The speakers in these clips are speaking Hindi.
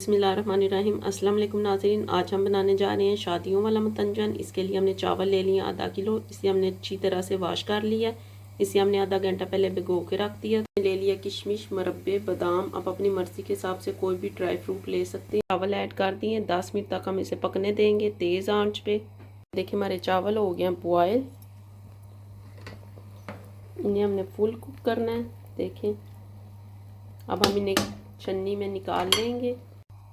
बिस्मिल्लाहिर्रहमानिर्रहीम। अस्सलाम वालेकुम नाज़रीन, आज हम बनाने जा रहे हैं शादियों वाला मतंजन। इसके लिए हमने चावल ले लिए आधा किलो। इसे हमने अच्छी तरह से वॉश कर लिया। इसे हमने आधा घंटा पहले भिगो के रख दिया। ले लिया किशमिश, मुरब्बे, बादाम। आप अपनी मर्ज़ी के हिसाब से कोई भी ड्राई फ्रूट ले सकते हैं। चावल ऐड कर दिए। 10 मिनट तक हम इसे पकने देंगे तेज़ आंच पे। देखिए हमारे चावल हो गए हैं बॉयल। इन्हें हमने फुल कुक करना है। देखें, अब हम इन्हें छन्नी में निकाल लेंगे।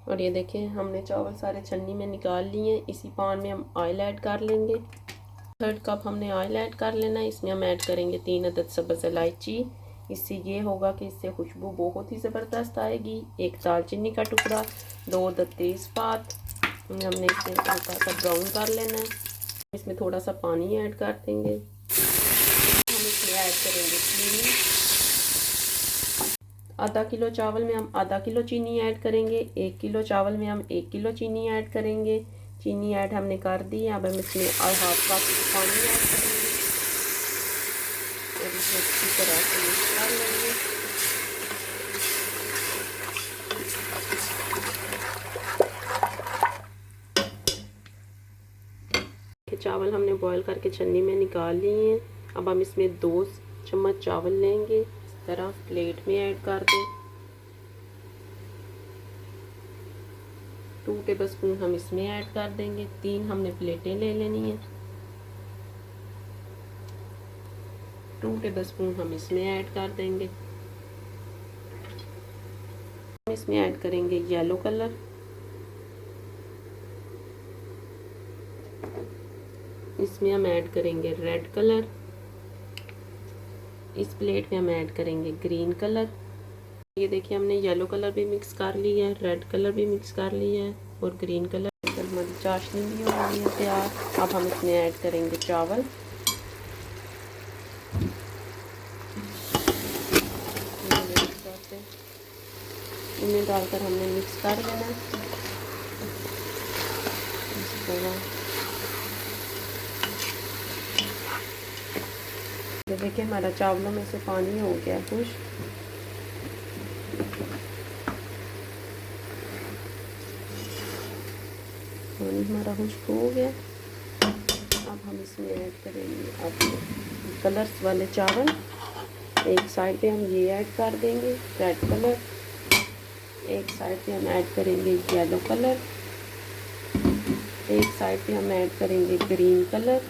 और ये देखें, हमने चावल सारे छन्नी में निकाल लिए। इसी पान में हम ऑयल ऐड कर लेंगे। 1/3 कप हमने ऑयल ऐड कर लेना है। इसमें हम ऐड करेंगे 3 अदद सब्ज़ इलायची। इससे ये होगा कि इससे खुशबू बहुत ही ज़बरदस्त आएगी। 1 दालचीनी का टुकड़ा, 2 अदद तेज़पात। हमने इसे हल्का सा ब्राउन कर लेना है। इसमें थोड़ा सा पानी ऐड कर देंगे। हम इसमें ऐड करेंगे चीनी। आधा किलो चावल में हम आधा किलो चीनी ऐड करेंगे। 1 किलो चावल में हम 1 किलो चीनी ऐड करेंगे। चीनी ऐड हमने कर दी। अब हम इसमें 1/2 कप पानी ऐड करेंगे और इसे अच्छी तरह से मिक्स कर लेंगे। चावल हमने बॉईल करके छन्नी में निकाल लिए हैं। अब हम इसमें 2 चम्मच चावल लेंगे, इस तरह प्लेट में ऐड कर दें। 2 टेबलस्पून हम इसमें ऐड कर देंगे। 3 हमने प्लेटें ले लेनी है। 2 टेबलस्पून हम इसमें ऐड कर देंगे। हम इसमें ऐड करेंगे येलो कलर। इसमें हम ऐड करेंगे रेड कलर। इस प्लेट में हम ऐड करेंगे ग्रीन कलर। ये देखिए, हमने येलो कलर भी मिक्स कर लिया है, रेड कलर भी मिक्स कर लिया है और ग्रीन कलर। हमारी चाशनी भी हो गई है तैयार। अब हम इसमें ऐड करेंगे चावल। इन्हें डालकर हमने मिक्स कर लेना है। इस तरह देखिए, हमारा चावलों में से पानी हो गया खुश। पानी हमारा खुश्क हो गया। अब हम इसमें ऐड करेंगे अब कलर्स वाले चावल। एक साइड पे हम ये ऐड कर देंगे रेड कलर। एक साइड पे हम ऐड करेंगे येलो कलर। एक साइड पे हम ऐड करेंगे ग्रीन कलर।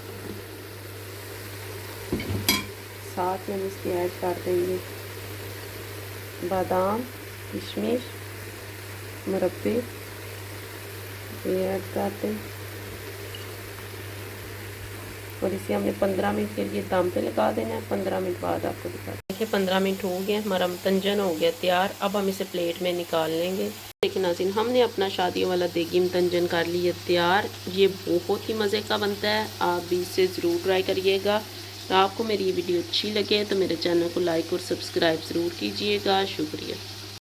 साथ में हम इसके ऐड कर देंगे बादाम, किशमिश, मुरब्बे। ये ऐड करते हैं और इसे हमने 15 मिनट के लिए दम पे लगा देना है। 15 मिनट बाद आपको दिखाते हैं। देखिए 15 मिनट हो गए, हमारा मतंजन हो गया तैयार। अब हम इसे प्लेट में निकाल लेंगे। देखिए नाज़रीन, हमने अपना शादियों वाला देगी मतंजन कर लिया तैयार। ये बहुत ही मज़े का बनता है। आप भी इसे ज़रूर ट्राई करिएगा। तो आपको मेरी ये वीडियो अच्छी लगे तो मेरे चैनल को लाइक और सब्सक्राइब ज़रूर कीजिएगा। शुक्रिया।